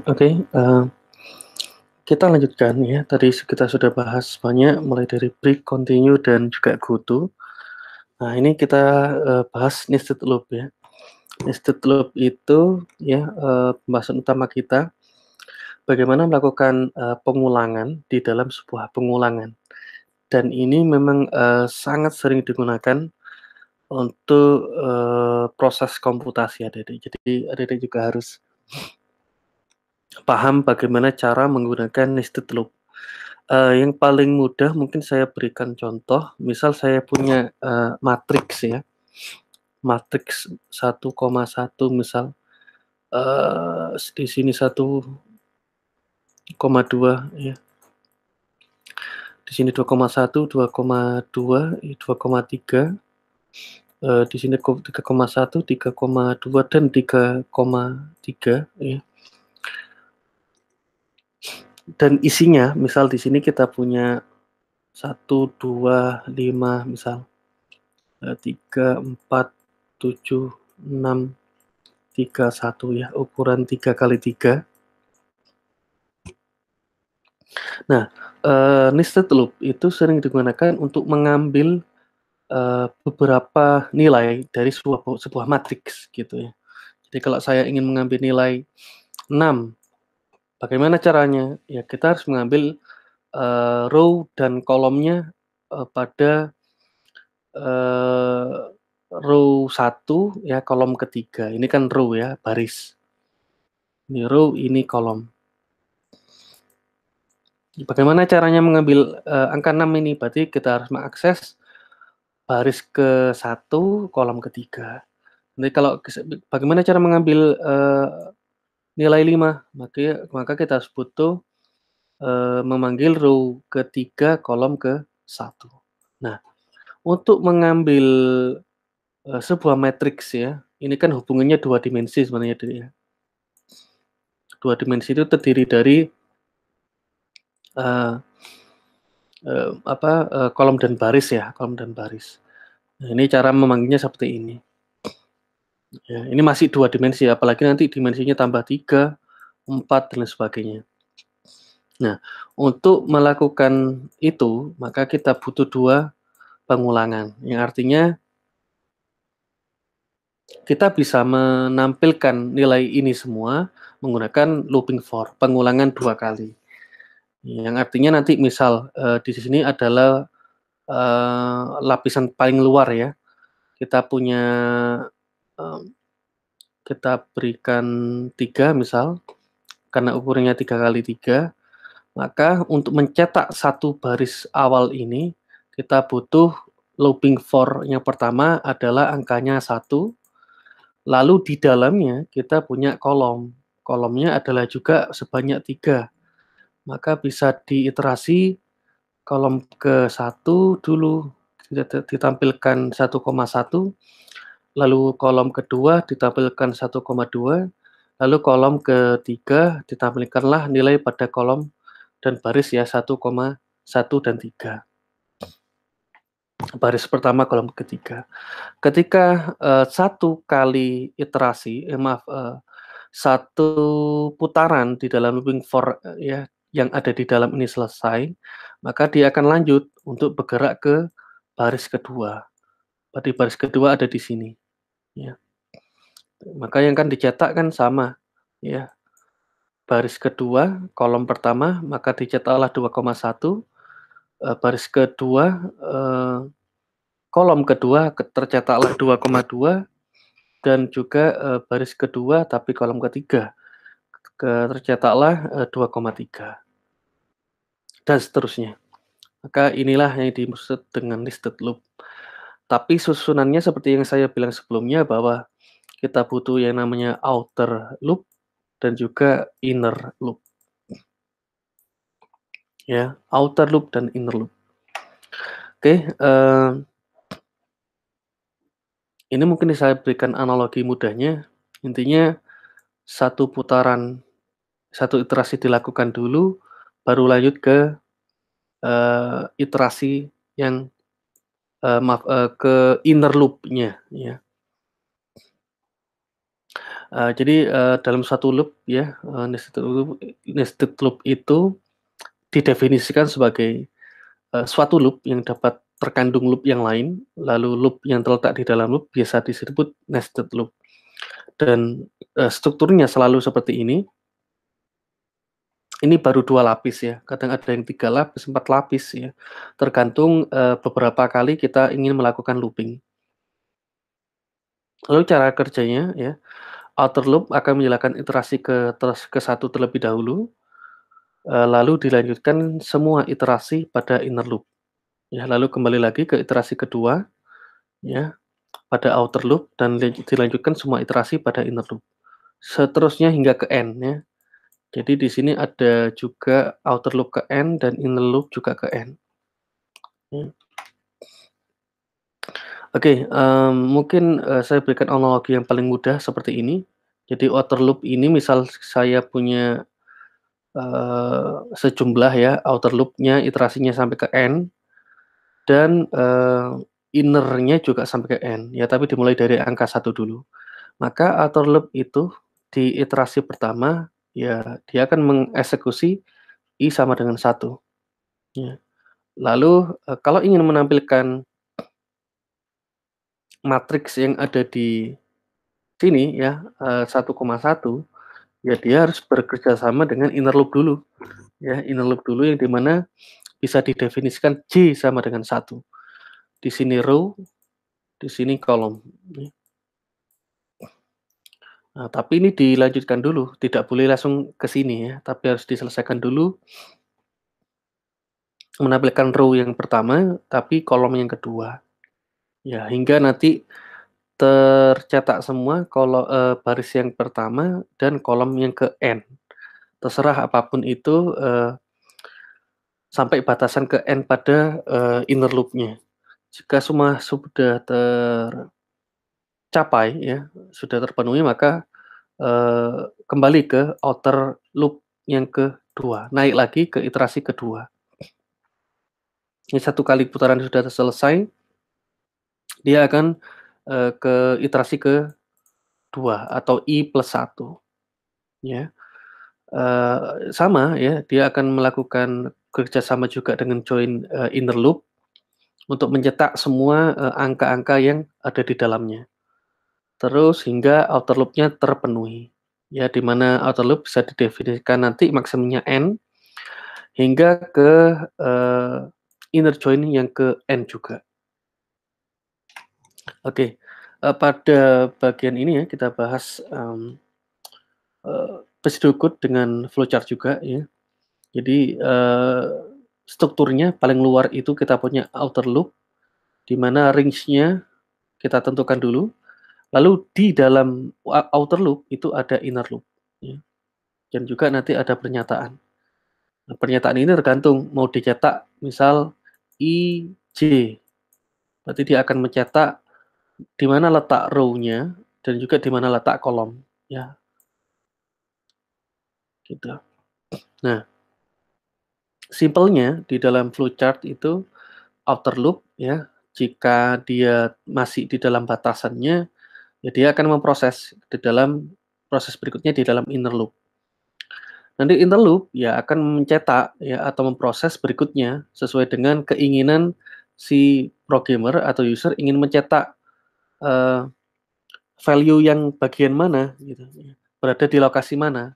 Oke, kita lanjutkan ya, tadi kita sudah bahas banyak mulai dari break, continue, dan juga goto. Nah, ini kita, bahas nested loop ya. Nested loop itu ya, pembahasan utama kita, bagaimana melakukan, pengulangan di dalam sebuah pengulangan. Dan ini memang, sangat sering digunakan untuk, proses komputasi Adik-adik. Jadi Adik-adik juga harus paham bagaimana cara menggunakan nested loop. Yang paling mudah mungkin saya berikan contoh, misal saya punya, matriks ya, matriks 1,1 misal, di sini 1,2 ya, di sini 2,1, 2,2, 2,3, di sini 3,1, 3,2, dan 3,3 ya. Dan isinya misal di sini kita punya 1, 2, 5 misal, 3, 4, 7, 6, 3, 1 ya, ukuran 3 kali 3. Nah, nested loop itu sering digunakan untuk mengambil, beberapa nilai dari sebuah matriks gitu ya. Jadi kalau saya ingin mengambil nilai 6, bagaimana caranya? Ya kita harus mengambil, row dan kolomnya, pada, eee, row 1 ya, kolom ketiga. Ini kan row ya, baris. Ini row, ini kolom. Bagaimana caranya mengambil, angka 6 ini? Berarti kita harus mengakses baris ke-1, kolom ketiga. Nanti kalau bagaimana cara mengambil, nilai 5? Maka kita harus butuh, memanggil row ketiga, kolom ke-1. Nah, untuk mengambil, sebuah matriks ya, ini kan hubungannya 2 dimensi sebenarnya ya. 2 dimensi itu terdiri dari, eee kolom dan baris ya, kolom dan baris. Nah, ini cara memanggilnya seperti ini. Ya, ini masih 2 dimensi, apalagi nanti dimensinya tambah 3, 4, dan lain sebagainya. Nah, untuk melakukan itu, maka kita butuh 2 pengulangan, yang artinya kita bisa menampilkan nilai ini semua menggunakan looping for, pengulangan 2 kali. Yang artinya nanti misal, di sini adalah, lapisan paling luar ya, kita punya, eee, kita berikan 3 misal, karena ukurannya 3 kali 3, maka untuk mencetak satu baris awal ini, kita butuh looping for yang pertama adalah angkanya 1, lalu di dalamnya kita punya kolom. Kolomnya adalah juga sebanyak 3, maka bisa diiterasi kolom ke-1 dulu ditampilkan 1,1, lalu kolom kedua ditampilkan 1,2, lalu kolom ketiga ditampilkanlah nilai pada kolom dan baris ya 1,1 dan 3. Baris pertama, kolom ketiga. Ketika, 1 kali iterasi, 1 putaran di dalam looping for, ya, yang ada di dalam ini selesai, maka dia akan lanjut untuk bergerak ke baris kedua. Berarti baris kedua ada di sini, ya. Maka yang kan dicetak kan sama, ya. Baris kedua, kolom pertama, maka dicetaklah 2,1, baris kedua, kolom kedua tercetaklah 2,2, dan juga, baris kedua tapi kolom ketiga tercetaklah, 2,3, dan seterusnya. Maka inilah yang dimaksud dengan nested loop. Tapi susunannya seperti yang saya bilang sebelumnya bahwa kita butuh yang namanya outer loop dan juga inner loop. Ya, outer loop dan inner loop. Oke, ini mungkin saya berikan analogi mudahnya, intinya satu putaran, satu iterasi dilakukan dulu, baru lanjut ke, iterasi yang, ke inner loop-nya ya. Jadi, dalam satu loop ya, nested loop itu didefinisikan sebagai, suatu loop yang dapat terkandung loop yang lain, lalu loop yang terletak di dalam loop biasa disebut nested loop. Dan, strukturnya selalu seperti ini baru 2 lapis ya, kadang ada yang 3 lapis, 4 lapis ya, tergantung, beberapa kali kita ingin melakukan looping. Lalu cara kerjanya ya, outer loop akan menjalankan iterasi ke satu terlebih dahulu, lalu dilanjutkan semua iterasi pada inner loop, ya, lalu kembali lagi ke iterasi kedua, ya, pada outer loop dan dilanjutkan semua iterasi pada inner loop. Seterusnya hingga ke end ya. Jadi di sini ada juga outer loop ke end dan inner loop juga ke end. Ya. Oke, mungkin, saya berikan analogi yang paling mudah seperti ini. Jadi outer loop ini misal saya punya, sejumlah ya outer loop-nya iterasinya sampai ke end dan, inner-nya juga sampai ke end, ya tapi dimulai dari angka 1 dulu. Maka outer loop itu di iterasi pertama, ya dia akan mengeksekusi I sama dengan 1 ya. Lalu, kalau ingin menampilkan matriks yang ada di sini ya, 1,1 ya dia harus bekerja sama dengan inner loop dulu, ya inner loop dulu yang di mana bisa didefinisikan J sama dengan 1. Di sini row, di sini kolom, ya. Nah, tapi ini dilanjutkan dulu, tidak boleh langsung ke sini ya, tapi harus diselesaikan dulu menampilkan row yang pertama, tapi kolom yang kedua. Ya, hingga nanti tercetak semua baris yang pertama dan kolom yang ke N. Terserah apapun itu, sampai batasan ke N pada, inner loop-nya. Jika semua sudah tercapai ya, sudah terpenuhi maka, kembali ke outer loop yang kedua, naik lagi ke iterasi kedua. Ini satu kali putaran sudah selesai, dia akan, ke iterasi kedua atau I+1 ya. Sama ya, dia akan melakukan kerjasama juga dengan join, inner loop untuk mencetak semua, angka-angka yang ada di dalamnya. Terus hingga outer loop-nya terpenuhi. Ya, di mana outer loop bisa didefinisikan nanti maksimumnya N, hingga ke, eee, inner join yang ke N juga. Oke, pada bagian ini ya kita bahas, Besidokut dengan flowchart juga ya. Jadi, strukturnya paling luar itu kita punya outer loop, di mana range-nya kita tentukan dulu, lalu di dalam outer loop itu ada inner loop, ya, dan juga nanti ada pernyataan. Nah, pernyataan ini tergantung mau dicetak misal I, J, berarti dia akan mencetak di mana letak row-nya dan juga di mana letak kolom, ya, gitu. Nah, simpelnya di dalam flowchart itu outer loop ya, jika dia masih di dalam batasannya, ya dia akan memproses di dalam proses berikutnya di dalam inner loop. Nanti inner loop ya akan mencetak ya atau memproses berikutnya sesuai dengan keinginan si programmer atau user ingin mencetak, eee, value yang bagian mana gitu ya, berada di lokasi mana,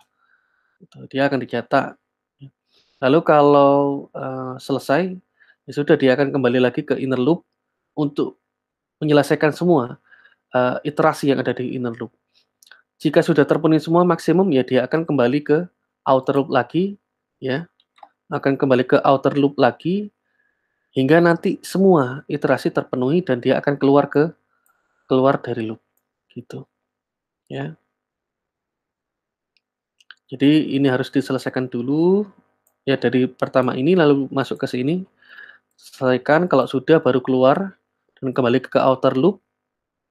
gitu. Dia akan dicetak. Lalu kalau, selesai, ya sudah dia akan kembali lagi ke inner loop untuk menyelesaikan semua, iterasi yang ada di inner loop. Jika sudah terpenuhi semua maksimum, ya dia akan kembali ke outer loop lagi, ya, akan kembali ke outer loop lagi, hingga nanti semua iterasi terpenuhi dan dia akan keluar dari loop, gitu, ya. Jadi ini harus diselesaikan dulu, ya dari pertama ini lalu masuk ke sini, selesaikan, kalau sudah baru keluar dan kembali ke outer loop.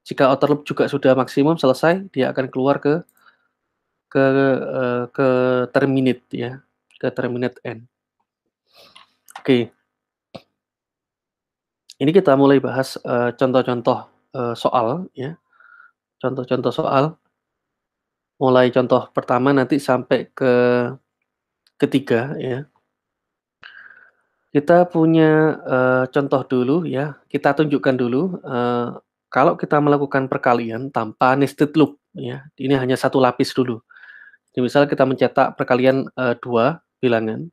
Jika outer loop juga sudah maksimum selesai, dia akan keluar ke terminate ya, ke terminate end. Oke, ini kita mulai bahas, contoh-contoh, soal ya, contoh-contoh soal. mulai contoh pertama nanti sampai ke ketiga ya. Kita punya, contoh dulu ya, kita tunjukkan dulu, kalau kita melakukan perkalian tanpa nested loop ya, ini hanya satu lapis dulu. Jadi misal kita mencetak perkalian, 2 bilangan,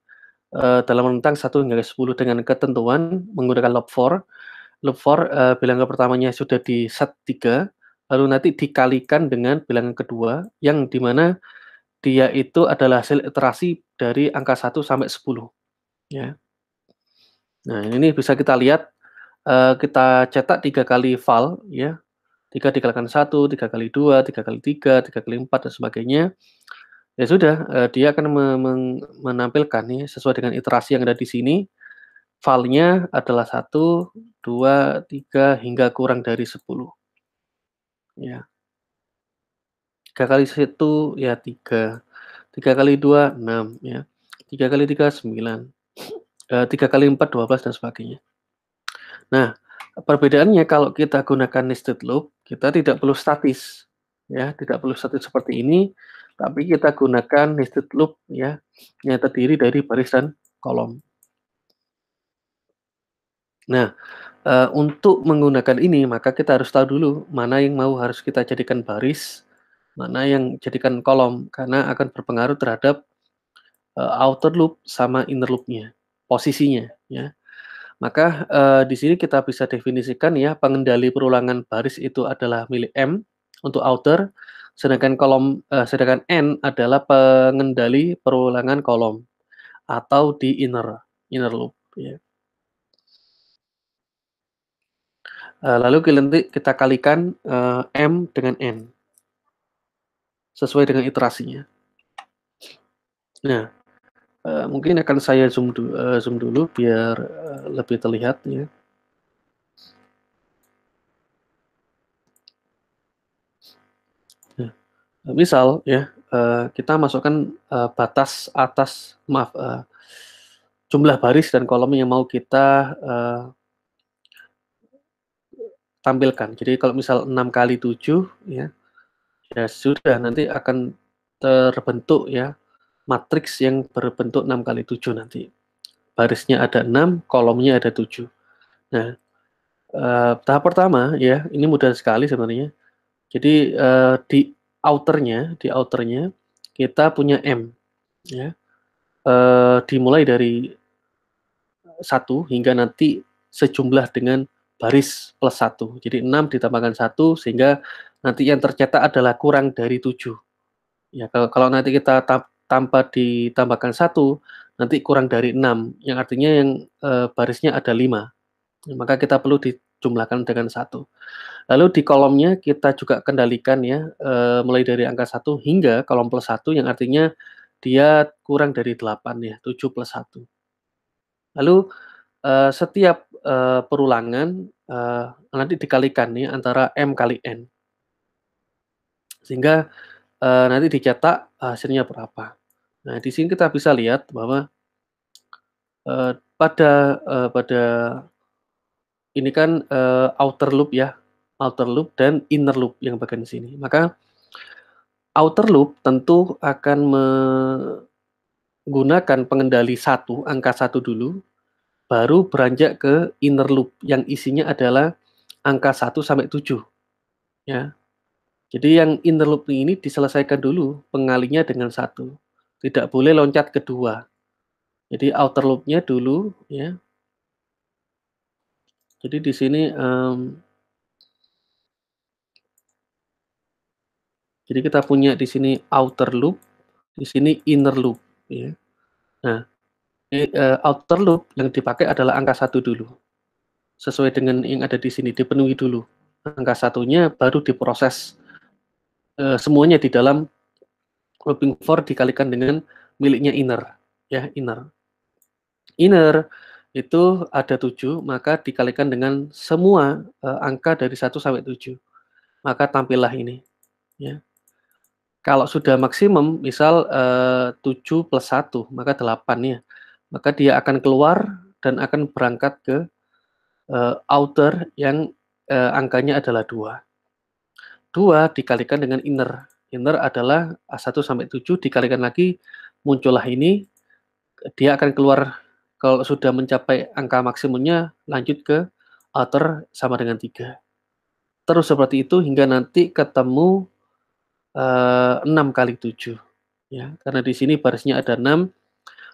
dalam rentang 1 hingga 10 dengan ketentuan menggunakan loop for. Loop for, bilangan pertamanya sudah di-set 3, lalu nanti dikalikan dengan bilangan kedua yang di mana dia itu adalah hasil iterasi dari angka 1 sampai 10 ya. Nah, ini bisa kita lihat, kita cetak 3 kali val ya, 3 dikalikan 1, 3 kali 2, 3 kali 3, 3 kali 4 dan sebagainya. Ya sudah, dia akan menampilkan nih sesuai dengan iterasi yang ada di sini, valnya adalah 1, 2, 3 hingga kurang dari 10 ya. 3 kali 1 ya 3, 3 kali 2 6 ya, 3 kali 3 9, 3 kali 4 12 dan sebagainya. Nah, perbedaannya kalau kita gunakan nested loop, kita tidak perlu statis, ya, tidak perlu statis seperti ini, tapi kita gunakan nested loop ya, yang terdiri dari baris dan kolom. Nah, untuk menggunakan ini maka kita harus tahu dulu mana yang harus kita jadikan baris, mana yang jadikan kolom, karena akan berpengaruh terhadap, outer loop sama inner loop-nya, posisinya ya. Maka, di sini kita bisa definisikan ya, pengendali perulangan baris itu adalah milik M untuk outer, sedangkan N adalah pengendali perulangan kolom atau di inner loop ya. Lalu nanti kita kalikan, M dengan N sesuai dengan iterasinya. Nah, mungkin akan saya zoom dulu biar, lebih terlihat ya. Nah, misal ya, kita masukkan, batas atas maaf, jumlah baris dan kolom yang mau kita, tampilkan. Jadi kalau misal 6 kali 7 ya, ya sudah nanti akan terbentuk ya, matriks yang berbentuk 6 kali 7 nanti. Barisnya ada 6, kolomnya ada 7. Nah, tahap pertama ya, ini mudah sekali sebenarnya. Jadi, di outernya kita punya M ya, dimulai dari 1 hingga nanti sejumlah dengan baris plus 1. Jadi 6 ditambahkan 1 sehingga nanti yang tercetak adalah kurang dari 7. Ya kalau kalau nanti kita tanpa ditambahkan 1 nanti kurang dari 6 yang artinya yang, barisnya ada 5. Maka kita perlu dijumlahkan dengan 1. Lalu di kolomnya kita juga kendalikan ya, mulai dari angka 1 hingga kolom plus 1 yang artinya dia kurang dari 8 ya, 7 plus 1. Lalu, setiap, perulangan, nanti dikalikan nih antara M kali N. Sehingga, nanti dicetak hasilnya berapa. Nah, di sini kita bisa lihat bahwa, pada ini kan, outer loop ya, outer loop dan inner loop yang bagian sini. Maka outer loop tentu akan menggunakan pengendali 1, angka 1 dulu, baru beranjak ke inner loop yang isinya adalah angka 1 sampai 7 ya. Jadi yang inner loop ini diselesaikan dulu pengalinya dengan 1, tidak boleh loncat ke 2. Jadi outer loop-nya dulu ya. Jadi di sini, jadi kita punya di sini outer loop, di sini inner loop ya. Nah, outer loop yang dipakai adalah angka 1 dulu, sesuai dengan yang ada di sini, dipenuhi dulu. Angka 1-nya baru diproses, semuanya di dalam looping for dikalikan dengan miliknya inner, ya, inner. Inner itu ada 7, maka dikalikan dengan semua, angka dari 1 sampai 7, maka tampillah ini, ya. Kalau sudah maksimum, misal, 7 plus 1, maka 8 ya, maka dia akan keluar dan akan berangkat ke, outer yang, angkanya adalah 2. 2 dikalikan dengan inner, inner adalah A1 sampai 7 dikalikan lagi, muncullah ini, dia akan keluar kalau sudah mencapai angka maksimumnya lanjut ke outer sama dengan 3. Terus seperti itu hingga nanti ketemu, 6 kali 7, ya. Karena di sini barisnya ada 6,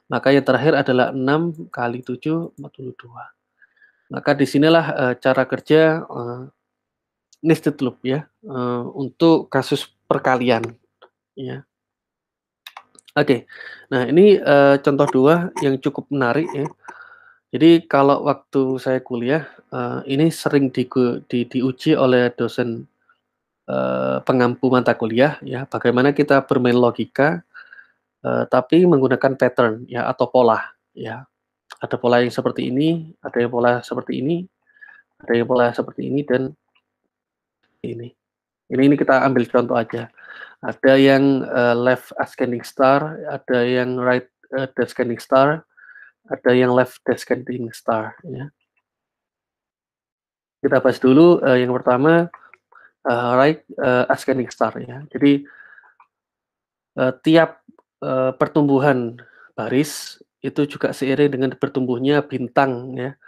maka yang terakhir adalah 6 kali 7, 42. Maka di sinilah, cara kerja, nested loop ya, untuk kasus perkalian, ya. Oke. Nah ini, contoh 2 yang cukup menarik ya. Jadi kalau waktu saya kuliah, ini sering diuji oleh dosen, pengampu mata kuliah ya, bagaimana kita bermain logika, tapi menggunakan pattern ya atau pola ya. Ada pola yang seperti ini, ada yang pola seperti ini, ada yang pola seperti ini dan ini. Ini kita ambil contoh aja. Ada yang, left ascending star, ada yang right, descending star, ada yang left descending star ya. Kita bahas dulu, yang pertama, right, ascending star ya. Jadi, tiap, pertumbuhan baris itu juga seiring dengan bertumbuhnya bintang ya,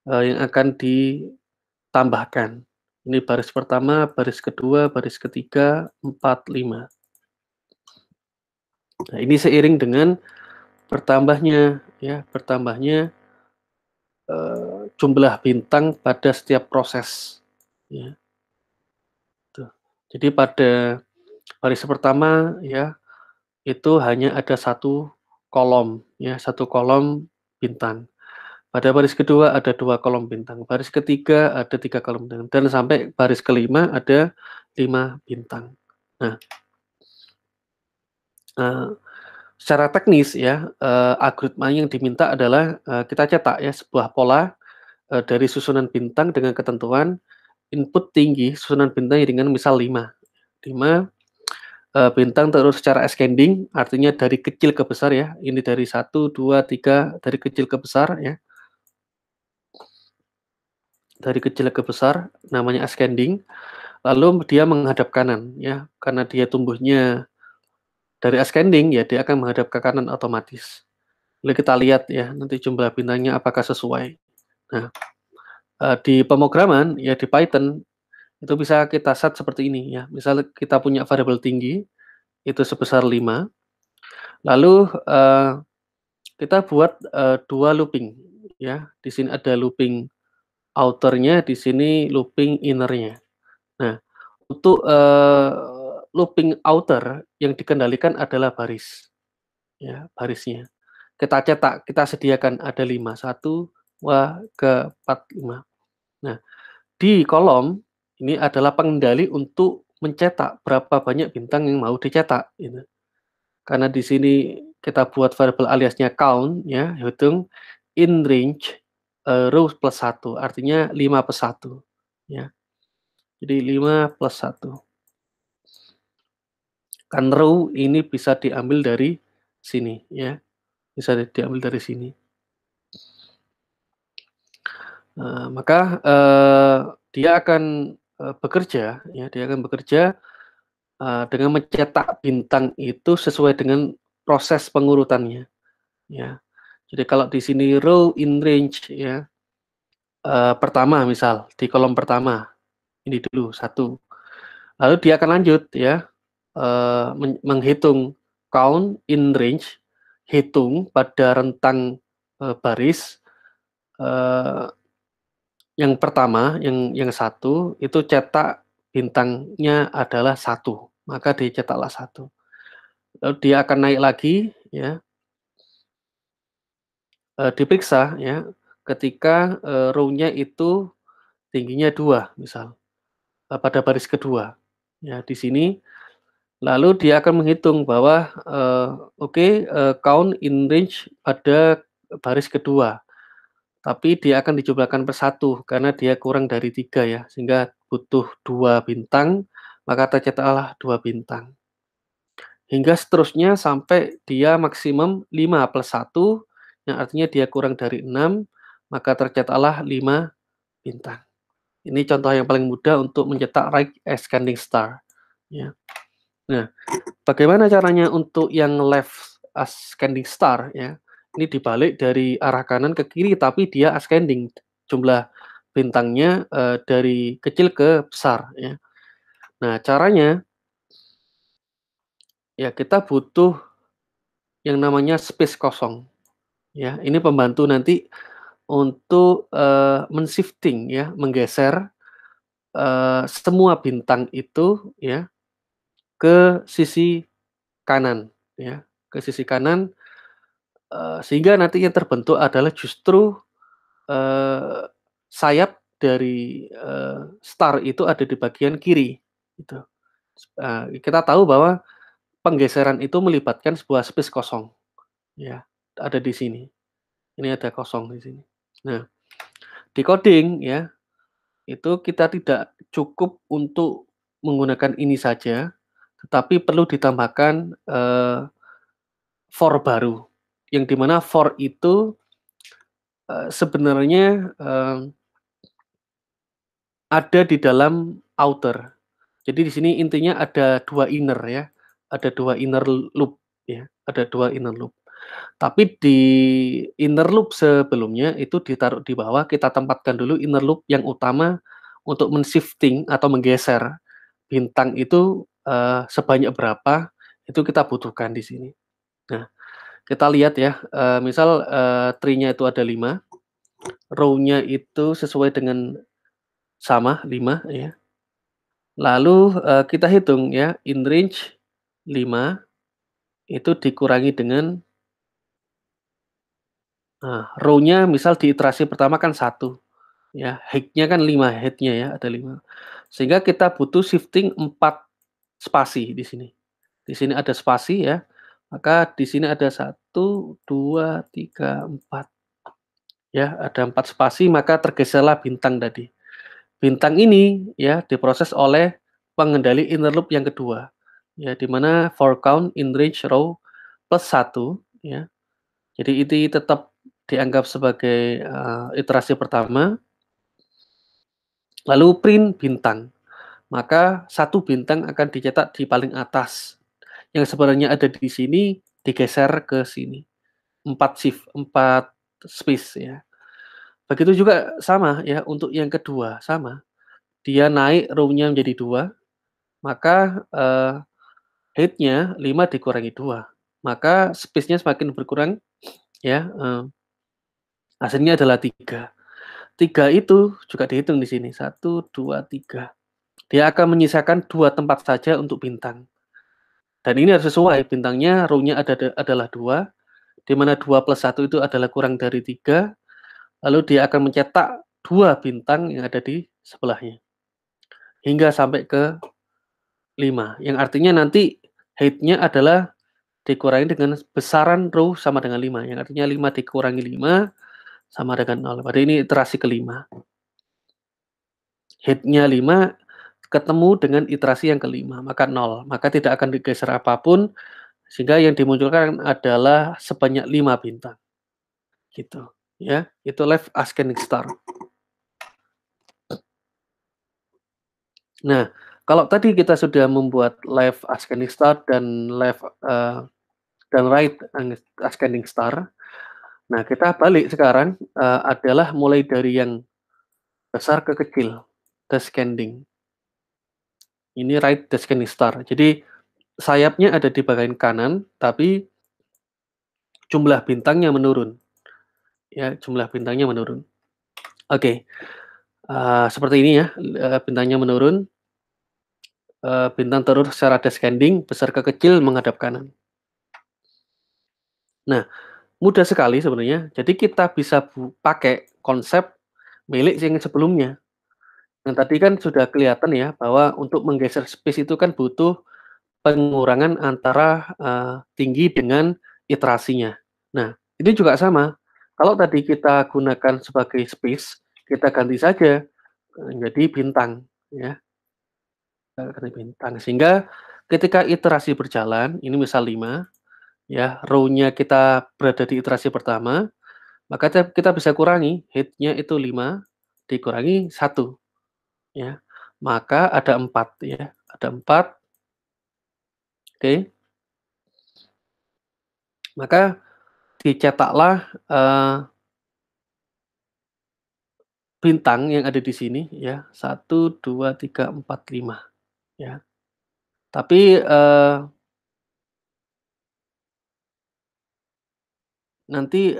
yang akan ditambahkan. Ini baris pertama, baris kedua, baris ketiga, 4, 5. Nah, ini seiring dengan bertambahnya ya, bertambahnya, jumlah bintang pada setiap proses, ya, tuh. Jadi pada baris pertama ya, itu hanya ada satu kolom ya, satu kolom bintang. Pada baris kedua ada 2 kolom bintang, baris ketiga ada 3 kolom bintang, dan sampai baris kelima ada 5 bintang. Nah, eee, secara teknis ya, algoritma yang diminta adalah, kita cetak ya sebuah pola, dari susunan bintang dengan ketentuan input tinggi, susunan bintang dengan misal 5. 5, bintang terus secara ascending, artinya dari kecil ke besar ya, ini dari 1, 2, 3 dari kecil ke besar ya, dari kecil ke besar namanya ascending, lalu dia menghadap kanan ya, karena dia tumbuhnya dari ascending ya dia akan menghadap ke kanan otomatis. Lalu kita lihat ya nanti jumlah bintangnya apakah sesuai. Nah, di pemrograman ya di Python itu bisa kita set seperti ini ya, misalnya kita punya variabel tinggi itu sebesar 5, lalu, kita buat, 2 looping ya, di sini ada looping outer-nya, di sini looping inner-nya. Nah, untuk, looping outer yang dikendalikan adalah baris, ya, barisnya. Kita cetak, kita sediakan ada 5, 1, 2, 3, 4, 5. Nah, di kolom ini adalah pengendali untuk mencetak berapa banyak bintang yang mau dicetak, gitu. Karena di sini kita buat variabel aliasnya count ya, hitung in range, row plus 1 artinya 5+1 ya. Jadi 5+1. Kan row ini bisa diambil dari sini ya, bisa diambil dari sini. Maka, dia akan, bekerja ya, dia akan bekerja, dengan mencetak bintang itu sesuai dengan proses pengurutannya ya. Jadi kalau di sini row in range ya, pertama misal di kolom pertama, ini dulu 1, lalu dia akan lanjut ya, menghitung count in range, hitung pada rentang, baris, eee, yang pertama yang 1 itu cetak bintangnya adalah 1, maka dicetaklah 1. Lalu dia akan naik lagi ya, diperiksa ya ketika, row-nya itu tingginya 2 misal, pada baris kedua. Ya di sini lalu dia akan menghitung bahwa, oke, count in range pada baris kedua, tapi dia akan dijumlahkan per 1 karena dia kurang dari 3 ya, sehingga butuh 2 bintang, maka tercetaklah 2 bintang. Hingga seterusnya sampai dia maksimum 5+1, yang artinya dia kurang dari 6, maka tercetaklah 5 bintang. Ini contoh yang paling mudah untuk mencetak right ascending star, ya. Nah, bagaimana caranya untuk yang left ascending star ya, ini dibalik dari arah kanan ke kiri tapi dia ascending, jumlah bintangnya, dari kecil ke besar ya. Nah, caranya ya kita butuh yang namanya space kosong ya. Ini pembantu nanti untuk, men-shifting ya, menggeser, semua bintang itu ya ke sisi kanan ya, ke sisi kanan, sehingga nanti yang terbentuk adalah justru, eee, sayap dari, star itu ada di bagian kiri gitu. Kita tahu bahwa penggeseran itu melibatkan sebuah space kosong ya, ada di sini. Ini ada kosong di sini. Nah, decoding ya, itu kita tidak cukup untuk menggunakan ini saja, tetapi perlu ditambahkan, for baru, yang di mana for itu, sebenarnya, ada di dalam outer. Jadi di sini intinya ada 2 inner ya, ada 2 inner loop ya, ada 2 inner loop. Tapi di inner loop sebelumnya itu ditaruh di bawah, kita tempatkan dulu inner loop yang utama untuk men-shifting atau menggeser bintang itu, sebanyak berapa, itu kita butuhkan di sini. Nah, kita lihat ya, misal, tree-nya itu ada 5, row-nya itu sesuai dengan sama 5 ya. Lalu, kita hitung ya, in range 5 itu dikurangi dengan, row-nya misal di iterasi pertama kan 1 ya, height-nya kan 5, head-nya ya, ada 5. Sehingga kita butuh shifting 4 spasi di sini. Di sini ada spasi ya, maka di sini ada 1, 2, 3, 4 ya, ada 4 spasi maka tergeserlah bintang tadi. Bintang ini ya diproses oleh pengendali inner loop yang kedua, ya di mana for count in range row plus 1 ya. Jadi itu tetap dianggap sebagai, iterasi pertama, lalu print bintang. Maka satu bintang akan dicetak di paling atas, yang sebenarnya ada di sini digeser ke sini, 4 shift, 4 space ya. Begitu juga sama ya untuk yang kedua, sama. Dia naik row-nya menjadi 2, maka, height-nya 5 dikurangi 2, maka space-nya semakin berkurang ya, hasilnya adalah 3. 3 itu juga dihitung di sini, 1, 2, 3. Dia akan menyisakan 2 tempat saja untuk bintang. Dan ini harus sesuai, bintangnya row-nya adalah 2, di mana 2 plus 1 itu adalah kurang dari 3, lalu dia akan mencetak 2 bintang yang ada di sebelahnya, hingga sampai ke 5, yang artinya nanti height-nya adalah dikurangi dengan besaran row sama dengan 5, yang artinya 5 dikurangi 5 sama dengan 0. Berarti ini iterasi kelima. Head-nya 5 ketemu dengan iterasi yang kelima, maka 0. Maka tidak akan digeser apapun, sehingga yang dimunculkan adalah sebanyak 5 bintang. Gitu, ya. Itu left ascending star. Nah, kalau tadi kita sudah membuat left ascending star dan dan right ascending star. Nah, kita balik sekarang, adalah mulai dari yang besar ke kecil, descending. Ini right descending star. Jadi sayapnya ada di bagian kanan, tapi jumlah bintangnya menurun. Ya, jumlah bintangnya menurun. Oke, seperti ini ya, bintangnya menurun, bintang terus secara descending, besar ke kecil menghadap kanan. Nah, mudah sekali sebenarnya. Jadi kita bisa pakai konsep milik yang sebelumnya. Yang tadi kan sudah kelihatan ya, bahwa untuk menggeser space itu kan butuh pengurangan antara, tinggi dengan iterasinya. Nah, ini juga sama, kalau tadi kita gunakan sebagai space, kita ganti saja, jadi bintang, ya, ganti bintang. Sehingga ketika iterasi berjalan, ini misal 5, ya, row-nya kita berada di iterasi pertama, maka kita bisa kurangi, head-nya itu 5, dikurangi 1, ya, maka ada 4 ya, ada 4 Oke, maka dicetaklah, bintang yang ada di sini ya, 1, 2, 3, 4, 5 ya. Tapi, nanti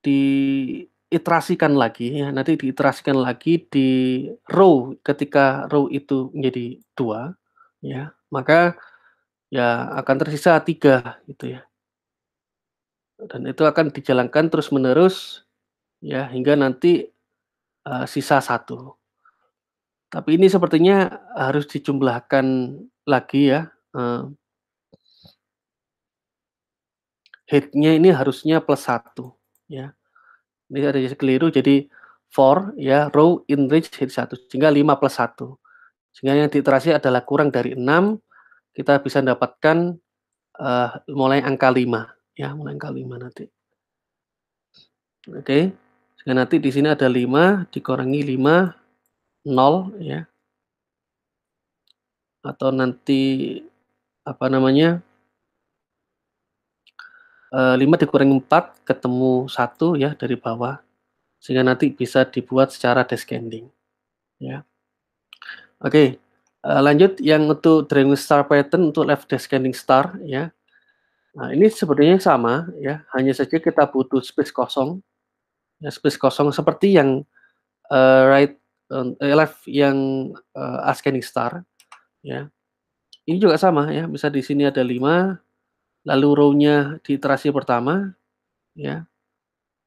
diiterasikan lagi ya, nanti diiterasikan lagi di row ketika row itu menjadi 2 ya, maka ya akan tersisa 3 gitu ya, dan itu akan dijalankan terus-menerus ya hingga nanti, sisa 1. Tapi ini sepertinya harus dijumlahkan lagi ya, head-nya ini harusnya +1 ya. Ini ada yang keliru jadi 4 ya, row in range head 1 sehingga 5 + 1. Sehingga yang diiterasi adalah kurang dari 6, kita bisa mendapatkan, mulai angka 5 ya, mulai angka 5 nanti. Oke, sehingga nanti di sini ada 5 dikurangi 5, 0 ya, atau nanti apa namanya, 5 dikurangi 4 ketemu 1 ya dari bawah, sehingga nanti bisa dibuat secara descending ya. Oke, lanjut yang untuk drawing star pattern untuk left descending star ya. Nah ini sebenarnya sama ya, hanya saja kita butuh space kosong, ya space kosong seperti yang, left yang, ascending star ya. Ini juga sama ya, misal di sini ada 5, lalu row-nya di iterasi pertama ya,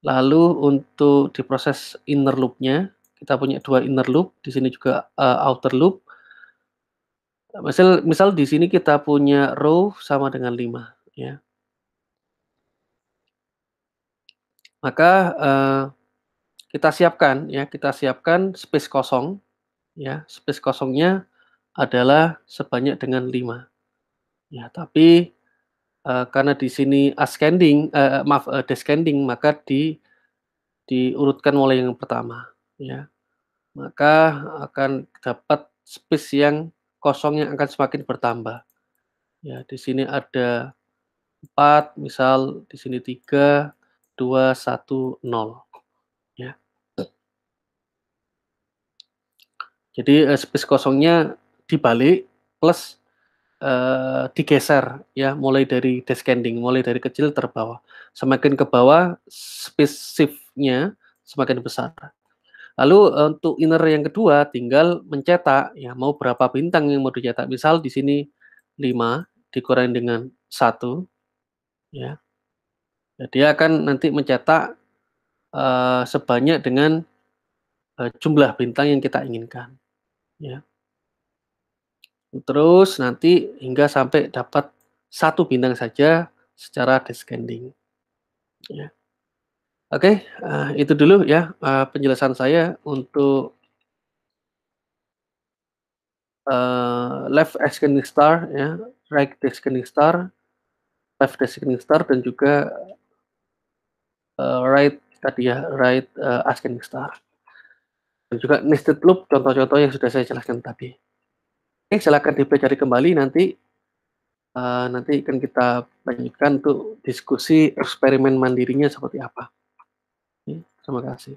lalu untuk di proses inner loop-nya, kita punya 2 inner loop, di sini juga, outer loop. Misal misal di sini kita punya row sama dengan 5 ya, maka, kita siapkan ya, kita siapkan space kosong ya, space kosongnya adalah sebanyak dengan 5 ya, tapi, karena di sini ascending maaf, descending maka diurutkan mulai yang pertama ya, maka akan dapat space yang kosong yang akan semakin bertambah ya. Di sini ada 4 misal di sini 3, 2, 1, 0 ya. Jadi, space kosongnya dibalik plus, digeser ya, mulai dari descending, mulai dari kecil terbawah. Semakin ke bawah space shift-nya semakin besar. Lalu, untuk inner yang kedua tinggal mencetak ya, mau berapa bintang yang mau dicetak. Misal di sini 5 dikurangi dengan 1 ya, ya dia akan nanti mencetak, sebanyak dengan, jumlah bintang yang kita inginkan ya. Terus nanti hingga sampai dapat 1 bintang saja secara descending ya. Oke, itu dulu ya, penjelasan saya untuk, left ascending star ya, right descending star, left descending star dan juga, right tadi ya, right, ascending star dan juga nested loop contoh-contoh yang sudah saya jelaskan tadi. Oke, silakan dipelajari kembali nanti, nanti akan kita lanjutkan untuk diskusi eksperimen mandirinya seperti apa. Terima kasih.